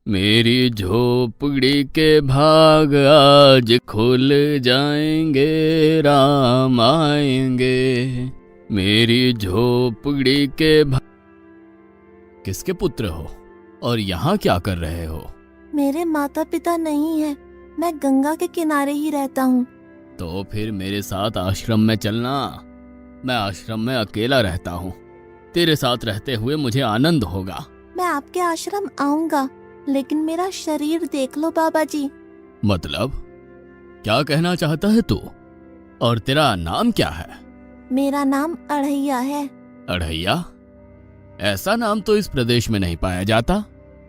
मेरी झोपड़ी के भाग आज खुल जाएंगे, राम आएंगे। मेरी झोपड़ी के भाग। किसके पुत्र हो और यहाँ क्या कर रहे हो? मेरे माता पिता नहीं है, मैं गंगा के किनारे ही रहता हूँ। तो फिर मेरे साथ आश्रम में चलना। मैं आश्रम में अकेला रहता हूँ। तेरे साथ रहते हुए मुझे आनंद होगा। मैं आपके आश्रम आऊंगा, लेकिन मेरा शरीर देख लो बाबा जी। मतलब क्या कहना चाहता है तू? और तेरा नाम क्या है? मेरा नाम अढ़ैया है। अढ़ैया? ऐसा नाम तो इस प्रदेश में नहीं पाया जाता।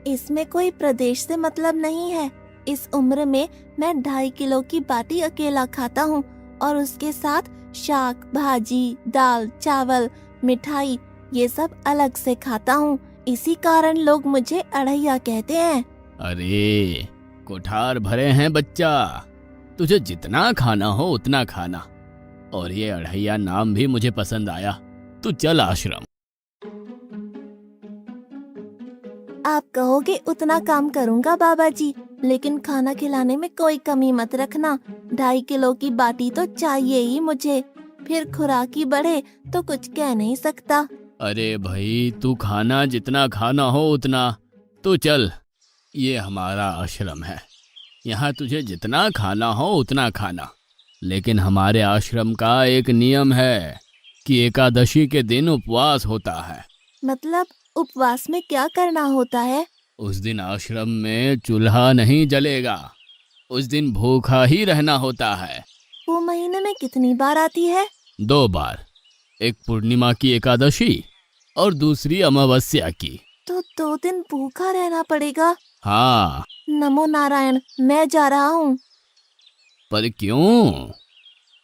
इसमें कोई प्रदेश से मतलब नहीं है। इस उम्र में मैं 2.5 किलो की बाटी अकेला खाता हूँ और उसके साथ शाक, भाजी, दाल, चावल, मिठाई ये सब अलग से खाता हूँ। इसी कारण लोग मुझे अढ़ैया कहते हैं। अरे कोठार भरे हैं बच्चा, तुझे जितना खाना हो उतना खाना। और ये अढ़ैया नाम भी मुझे पसंद आया। तू चल आश्रम। आप कहोगे उतना काम करूँगा बाबा जी, लेकिन खाना खिलाने में कोई कमी मत रखना। 2.5 किलो की बाटी तो चाहिए ही मुझे, फिर खुराकी बढ़े तो कुछ कह नहीं सकता। अरे भाई तू खाना जितना खाना हो उतना। तू चल, ये हमारा आश्रम है। यहाँ तुझे जितना खाना हो उतना खाना। लेकिन हमारे आश्रम का एक नियम है कि एकादशी के दिन उपवास होता है। मतलब उपवास में क्या करना होता है? उस दिन आश्रम में चूल्हा नहीं जलेगा। उस दिन भूखा ही रहना होता है। वो महीने में कितनी बार आती है? 2 बार, एक पूर्णिमा की एकादशी और दूसरी अमावस्या की। तो 2 दिन भूखा रहना पड़ेगा। हाँ। नमो नारायण, मैं जा रहा हूँ। पर क्यों?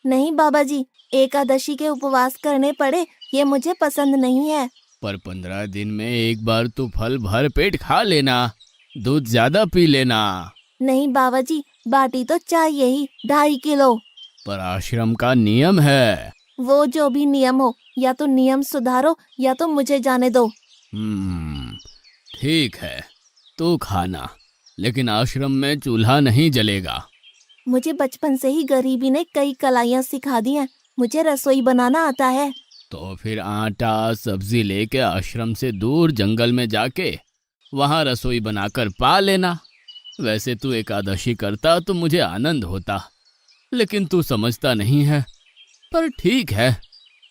नहीं बाबा जी, एकादशी के उपवास करने पड़े ये मुझे पसंद नहीं है। पर 15 दिन में एक बार तो फल भर पेट खा लेना, दूध ज्यादा पी लेना। नहीं बाबा जी, बाटी तो चाहिए ही 2.5 किलो। पर आश्रम का नियम है। वो जो भी नियम हो, या तो नियम सुधारो या तो मुझे जाने दो। हम्म, ठीक है, तू खाना, लेकिन आश्रम में चूल्हा नहीं जलेगा। मुझे बचपन से ही गरीबी ने कई कलाइयाँ सिखा दी हैं। मुझे रसोई बनाना आता है। तो फिर आटा सब्जी लेके आश्रम से दूर जंगल में जाके वहां रसोई बनाकर पा लेना। वैसे तू एकादशी करता तो मुझे आनंद होता, लेकिन तू समझता नहीं है। पर ठीक है,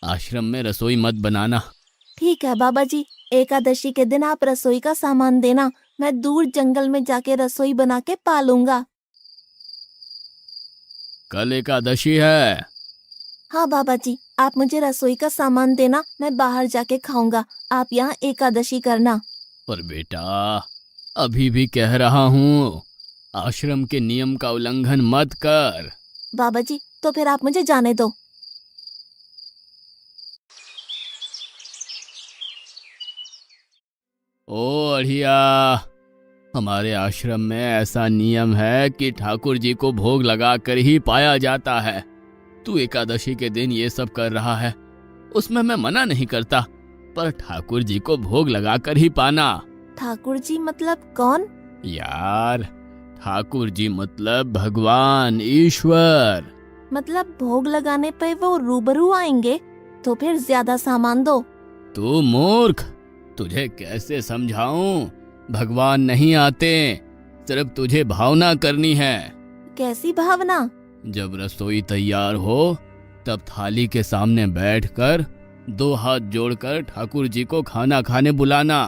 आश्रम में रसोई मत बनाना। ठीक है बाबा जी, एकादशी के दिन आप रसोई का सामान देना, मैं दूर जंगल में जाके रसोई बना के पालूंगा। कल एकादशी है। हाँ बाबा जी, आप मुझे रसोई का सामान देना, मैं बाहर जाके खाऊंगा। आप यहाँ एकादशी करना। पर बेटा, अभी भी कह रहा हूँ, आश्रम के नियम का उल्लंघन मत कर। बाबा जी, तो फिर आप मुझे जाने दो। ओ अढ़िया, हमारे आश्रम में ऐसा नियम है कि ठाकुर जी को भोग लगाकर ही पाया जाता है। तू एकादशी के दिन ये सब कर रहा है, उसमें मैं मना नहीं करता, पर ठाकुर जी को भोग लगाकर ही पाना। ठाकुर जी मतलब कौन? यार, ठाकुर जी मतलब भगवान ईश्वर। मतलब भोग लगाने पे वो रूबरू आएंगे? तो फिर ज्यादा सामान दो। तू मूर्ख, तुझे कैसे समझाऊं? भगवान नहीं आते, सिर्फ तुझे भावना करनी है। कैसी भावना? जब रसोई तैयार हो तब थाली के सामने बैठकर 2 हाथ जोड़कर ठाकुर जी को खाना खाने बुलाना।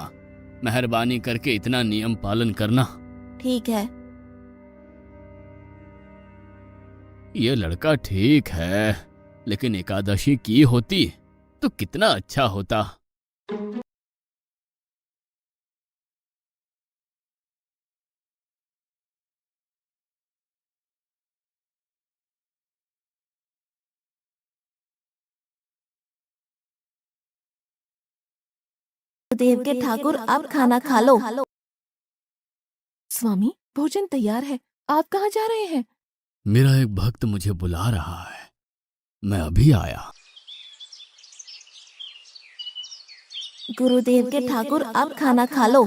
मेहरबानी करके इतना नियम पालन करना। ठीक है। ये लड़का ठीक है, लेकिन एकादशी की होती तो कितना अच्छा होता। देव के ठाकुर, आप खाना खा लो। स्वामी, भोजन तैयार है, आप कहाँ जा रहे हैं? मेरा एक भक्त मुझे बुला रहा है, मैं अभी आया। गुरुदेव के ठाकुर, आप खाना खा लो।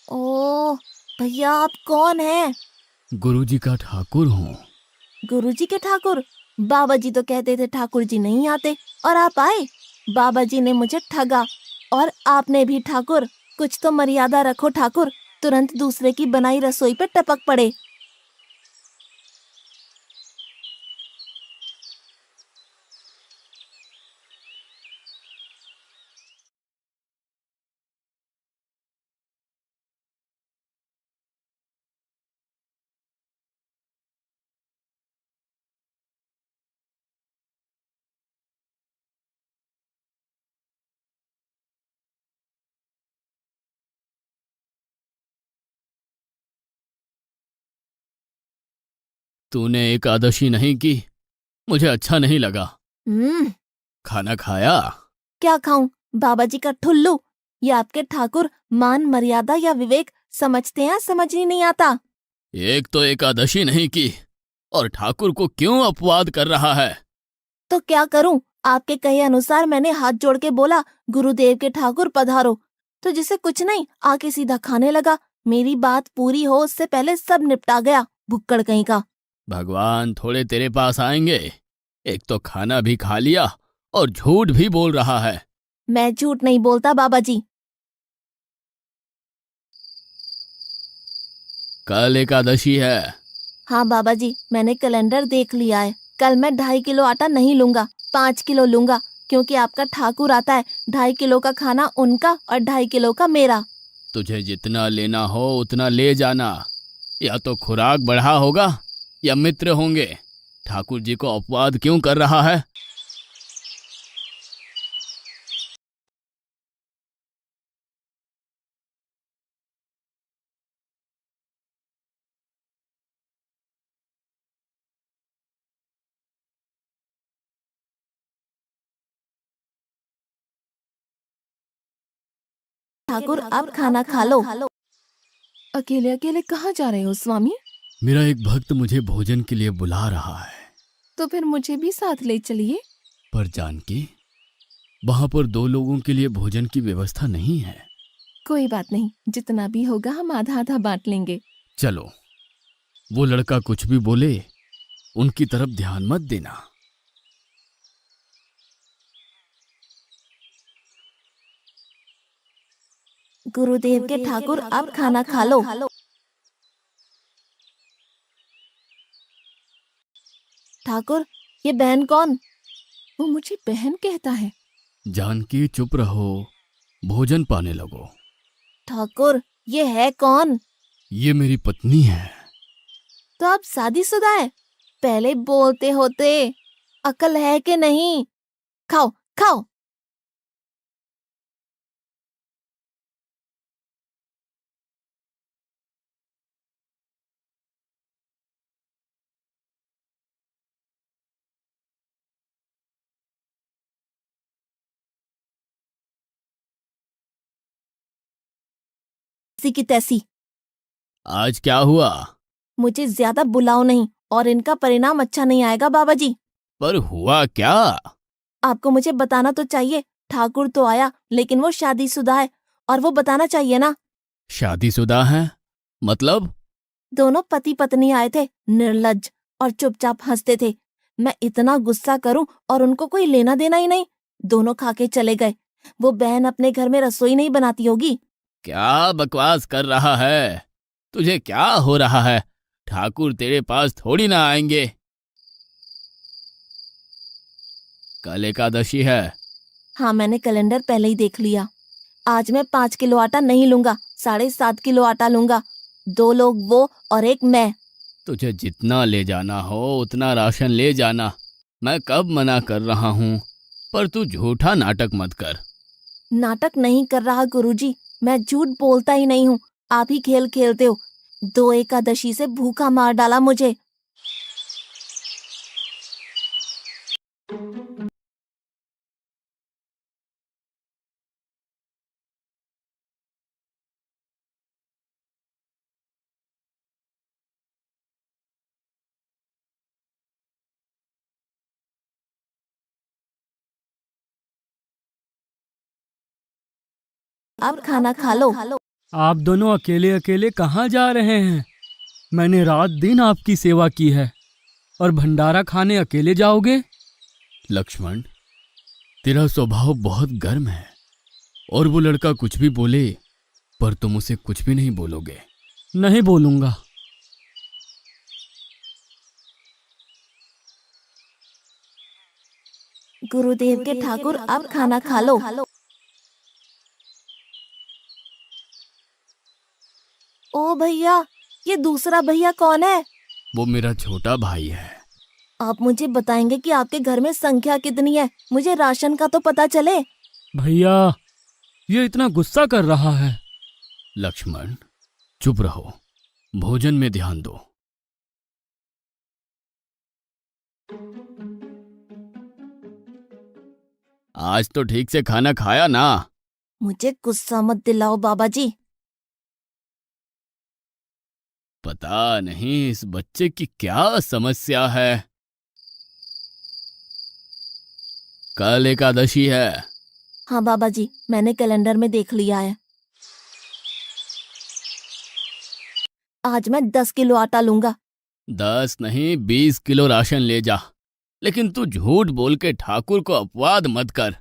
ओह भैया, आप कौन हैं? गुरुजी का ठाकुर हूँ। गुरुजी के ठाकुर? बाबा जी तो कहते थे ठाकुर जी नहीं आते, और आप आए। बाबा जी ने मुझे ठगा, और आपने भी ठाकुर। कुछ तो मर्यादा रखो ठाकुर, तुरंत दूसरे की बनाई रसोई पे टपक पड़े। तूने एकादशी नहीं की, मुझे अच्छा नहीं लगा। हम्म। खाना खाया? क्या खाऊं? बाबा जी का ठुल्लू। ये आपके ठाकुर मान मर्यादा या विवेक समझते हैं, समझ ही नहीं आता। एक तो एकादशी नहीं की और ठाकुर को क्यों अपवाद कर रहा है? तो क्या करूं? आपके कहे अनुसार मैंने हाथ जोड़ के बोला, गुरुदेव के ठाकुर पधारो। तो जिसे कुछ नहीं, आके सीधा खाने लगा। मेरी बात पूरी हो उससे पहले सब निपटा गया, भुक्कड़ कहीं का। भगवान थोड़े तेरे पास आएंगे। एक तो खाना भी खा लिया और झूठ भी बोल रहा है। मैं झूठ नहीं बोलता बाबा जी। कल एकादशी है। हाँ बाबा जी, मैंने कैलेंडर देख लिया है। कल मैं 2.5 किलो आटा नहीं लूंगा, 5 किलो लूंगा। क्योंकि आपका ठाकुर आता है, 2.5 किलो का खाना उनका और 2.5 किलो का मेरा। तुझे जितना लेना हो उतना ले जाना। या तो खुराक बढ़ा होगा या मित्र होंगे। ठाकुर जी को अपवाद क्यों कर रहा है? ठाकुर आप खाना खा लो। अकेले अकेले कहाँ जा रहे हो स्वामी? मेरा एक भक्त मुझे भोजन के लिए बुला रहा है। तो फिर मुझे भी साथ ले चलिए। पर जानकी, वहां पर 2 लोगों के लिए भोजन की व्यवस्था नहीं है। कोई बात नहीं, जितना भी होगा हम आधा आधा बांट लेंगे। चलो, वो लड़का कुछ भी बोले उनकी तरफ ध्यान मत देना। गुरुदेव के ठाकुर आप खाना खा लो। ठाकुर, ये बहन कौन? वो मुझे बहन कहता है। जानकी चुप रहो, भोजन पाने लगो। ठाकुर, ये है कौन? ये मेरी पत्नी है। तो आप शादीशुदा है? पहले बोलते होते। अकल है कि नहीं? खाओ खाओ। ऐसी की तैसी। आज क्या हुआ? मुझे ज्यादा बुलाओ नहीं, और इनका परिणाम अच्छा नहीं आएगा बाबा जी। पर हुआ क्या? आपको मुझे बताना तो चाहिए। ठाकुर तो आया, लेकिन वो शादीशुदा है, और वो बताना चाहिए ना। शादीशुदा है? मतलब? दोनों पति पत्नी आए थे, निर्लज्ज, और चुपचाप हंसते थे। मैं इतना गुस्सा करूं और उनको कोई लेना देना ही नहीं। दोनों खा के चले गए। वो बहन अपने घर में रसोई नहीं बनाती होगी। क्या बकवास कर रहा है? तुझे क्या हो रहा है? ठाकुर तेरे पास थोड़ी ना आएंगे। कल एकादशी है। हाँ, मैंने कैलेंडर पहले ही देख लिया। आज मैं 5 किलो आटा नहीं लूंगा, 7.5 किलो आटा लूंगा। 2 लोग वो और एक मैं। तुझे जितना ले जाना हो उतना राशन ले जाना। मैं कब मना कर रहा हूँ, पर तू झूठा नाटक मत कर। नाटक नहीं कर रहा गुरुजी, मैं झूठ बोलता ही नहीं हूँ। आप ही खेल खेलते हो। 2 एकादशी से भूखा मार डाला मुझे। आप खाना खा लो। आप दोनों अकेले अकेले कहाँ जा रहे हैं? मैंने रात दिन आपकी सेवा की है और भंडारा खाने अकेले जाओगे? लक्ष्मण, तेरा स्वभाव बहुत गर्म है और वो लड़का कुछ भी बोले पर तुम उसे कुछ भी नहीं बोलोगे। नहीं बोलूंगा। गुरुदेव के ठाकुर, अब खाना खा लो। ओ भैया, ये दूसरा भैया कौन है? वो मेरा छोटा भाई है। आप मुझे बताएंगे कि आपके घर में संख्या कितनी है? मुझे राशन का तो पता चले। भैया, ये इतना गुस्सा कर रहा है। लक्ष्मण, चुप रहो, भोजन में ध्यान दो। आज तो ठीक से खाना खाया ना? मुझे गुस्सा मत दिलाओ बाबा जी। पता नहीं इस बच्चे की क्या समस्या है। कल एकादशी है। हाँ बाबा जी, मैंने कैलेंडर में देख लिया है। आज मैं 10 किलो आटा लूंगा। 10 नहीं 20 किलो राशन ले जा, लेकिन तू झूठ बोल के ठाकुर को अपवाद मत कर।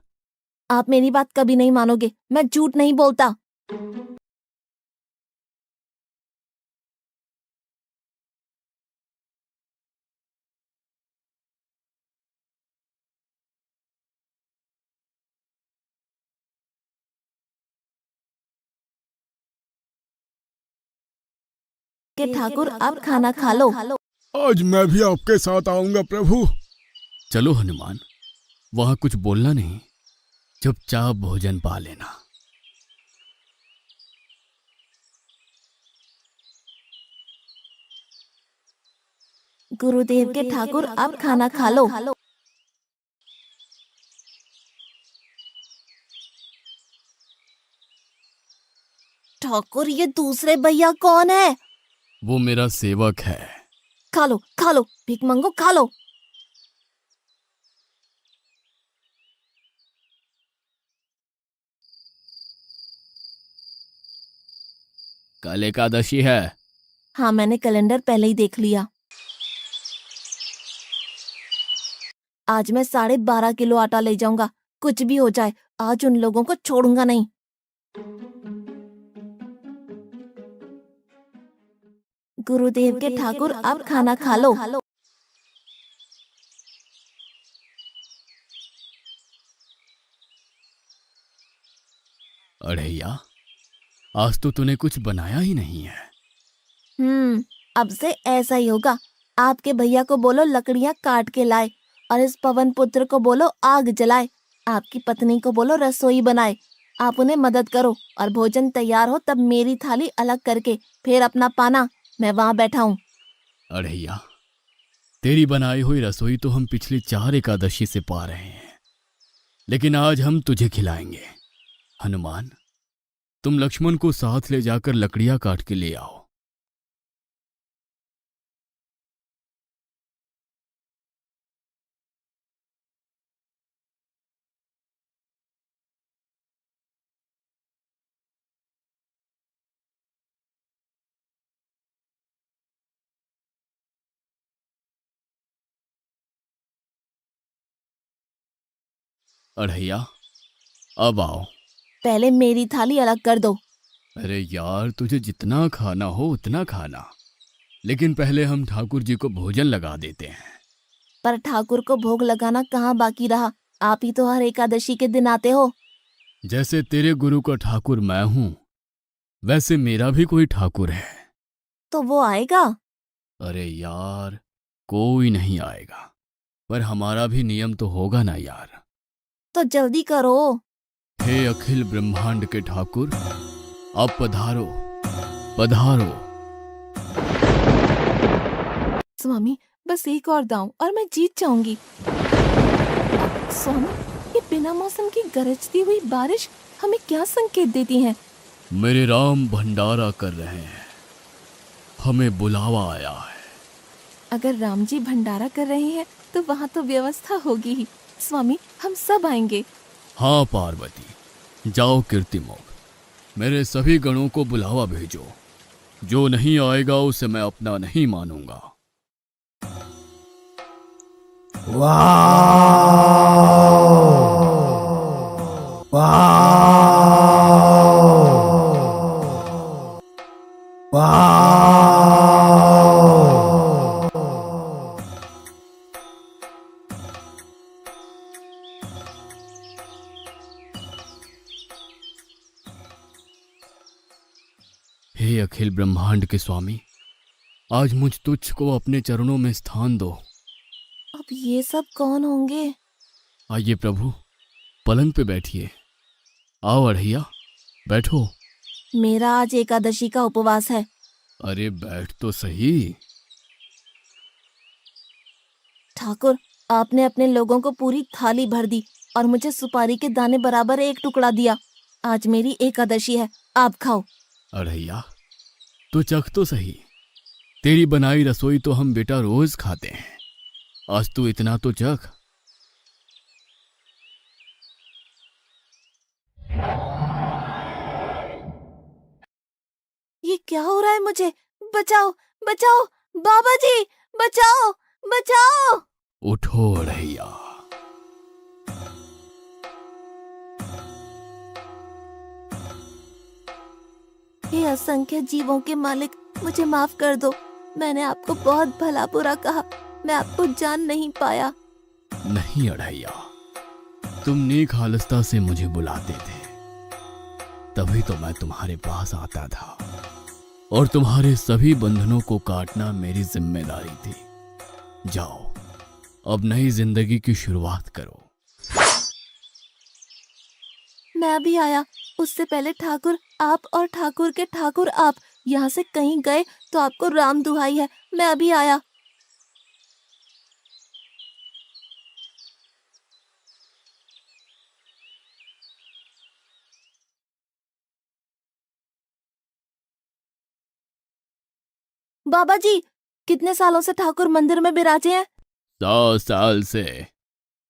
आप मेरी बात कभी नहीं मानोगे, मैं झूठ नहीं बोलता। के ठाकुर, अब खाना खा लो। आज मैं भी आपके साथ आऊंगा प्रभु। चलो हनुमान, वहां कुछ बोलना नहीं, चुपचाप भोजन पा लेना। गुरुदेव के ठाकुर, अब खाना खा लो। ठाकुर, ये दूसरे भैया कौन है? वो मेरा सेवक है। खा लो, भीख मंगो, खा लो। कल एकादशी है। हाँ, मैंने कैलेंडर पहले ही देख लिया। आज मैं 12.5 किलो आटा ले जाऊंगा। कुछ भी हो जाए, आज उन लोगों को छोड़ूंगा नहीं। गुरुदेव के ठाकुर, अब खाना खा लो। अढ़ैया, आज तो तूने कुछ बनाया ही नहीं है। अब से ऐसा ही होगा। आपके भैया को बोलो लकड़ियां काट के लाए और इस पवन पुत्र को बोलो आग जलाए। आपकी पत्नी को बोलो रसोई बनाए। आप उन्हें मदद करो और भोजन तैयार हो तब मेरी थाली अलग करके फिर अपना पाना, मैं वहां बैठा हूँ। अढ़ैया, तेरी बनाई हुई रसोई तो हम पिछली 4 एकादशी से पा रहे हैं, लेकिन आज हम तुझे खिलाएंगे। हनुमान, तुम लक्ष्मण को साथ ले जाकर लकड़ियां काट के ले आओ। अढ़ैया, अब आओ। पहले मेरी थाली अलग कर दो। अरे यार, तुझे जितना खाना हो उतना खाना, लेकिन पहले हम ठाकुर जी को भोजन लगा देते हैं। पर ठाकुर को भोग लगाना कहाँ बाकी रहा? आप ही तो हर एकादशी के दिन आते हो। जैसे तेरे गुरु का ठाकुर मैं हूं, वैसे मेरा भी कोई ठाकुर है। तो वो आएगा? अरे यार, कोई नहीं आएगा, पर हमारा भी नियम तो होगा ना यार। तो जल्दी करो। हे अखिल ब्रह्मांड के ठाकुर, अब पधारो पधारो। स्वामी, बस एक और दांव और मैं जीत जाऊंगी। स्वामी, ये बिना मौसम की गरजती हुई बारिश हमें क्या संकेत देती है? मेरे राम भंडारा कर रहे हैं, हमें बुलावा आया है। अगर राम जी भंडारा कर रहे हैं तो वहाँ तो व्यवस्था होगी ही। स्वामी, हम सब आएंगे। हाँ पार्वती, जाओ कीर्तिमोग, मेरे सभी गणों को बुलावा भेजो। जो नहीं आएगा उसे मैं अपना नहीं मानूंगा। हे अखिल ब्रह्मांड के स्वामी, आज मुझ तुच्छ को अपने चरणों में स्थान दो। अब ये सब कौन होंगे? आइए प्रभु, पलंग पे बैठिए। आओ अढ़ैया, बैठो। मेरा आज एकादशी का उपवास है। अरे बैठ तो सही। ठाकुर, आपने अपने लोगों को पूरी थाली भर दी और मुझे सुपारी के दाने बराबर एक टुकड़ा दिया। आज मेरी एकादशी है, आप खाओ। अढ़ैया, तो चख तो सही। तेरी बनाई रसोई तो हम बेटा रोज खाते हैं, आज तू इतना तो चख। ये क्या हो रहा है मुझे? बचाओ, बचाओ, बाबा जी, बचाओ, बचाओ। उठो अढ़ैया। हे असंख्य जीवों के मालिक, मुझे माफ कर दो। मैंने आपको बहुत भला बुरा कहा, मैं आपको जान नहीं पाया। नहीं अढ़ैया, तुम नेक हालस्ता से मुझे बुलाते थे, तभी तो मैं तुम्हारे पास आता था, और तुम्हारे सभी बंधनों को काटना मेरी जिम्मेदारी थी। जाओ, अब नई जिंदगी की शुरुआत करो। मैं अभी आया। उससे पहले ठाकुर आप और ठाकुर के ठाकुर आप यहाँ से कहीं गए तो आपको राम दुहाई है, मैं अभी आया। बाबा जी, कितने सालों से ठाकुर मंदिर में बिराजे हैं? 100 साल से।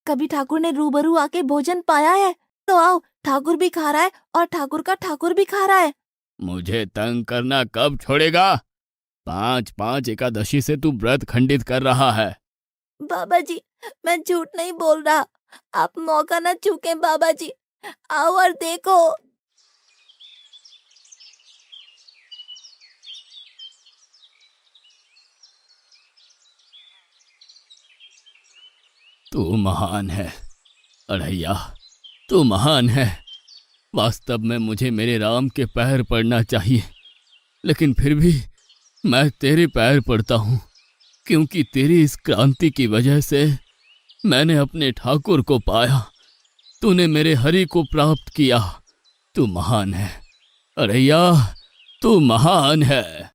कभी ठाकुर ने रूबरू आके भोजन पाया है? तो आओ, ठाकुर भी खा रहा है और ठाकुर का ठाकुर भी खा रहा है। मुझे तंग करना कब छोड़ेगा? 5-5 एकादशी से तू व्रत खंडित कर रहा है। बाबा जी, मैं झूठ नहीं बोल रहा, आप मौका न चूकें बाबा जी। आओ और देखो। तू महान है अढ़ैया, तू महान है। वास्तव में मुझे मेरे राम के पैर पड़ना चाहिए, लेकिन फिर भी मैं तेरे पैर पड़ता हूँ, क्योंकि तेरी इस क्रांति की वजह से मैंने अपने ठाकुर को पाया। तूने मेरे हरि को प्राप्त किया। तू महान है अढ़ैया, तू महान है।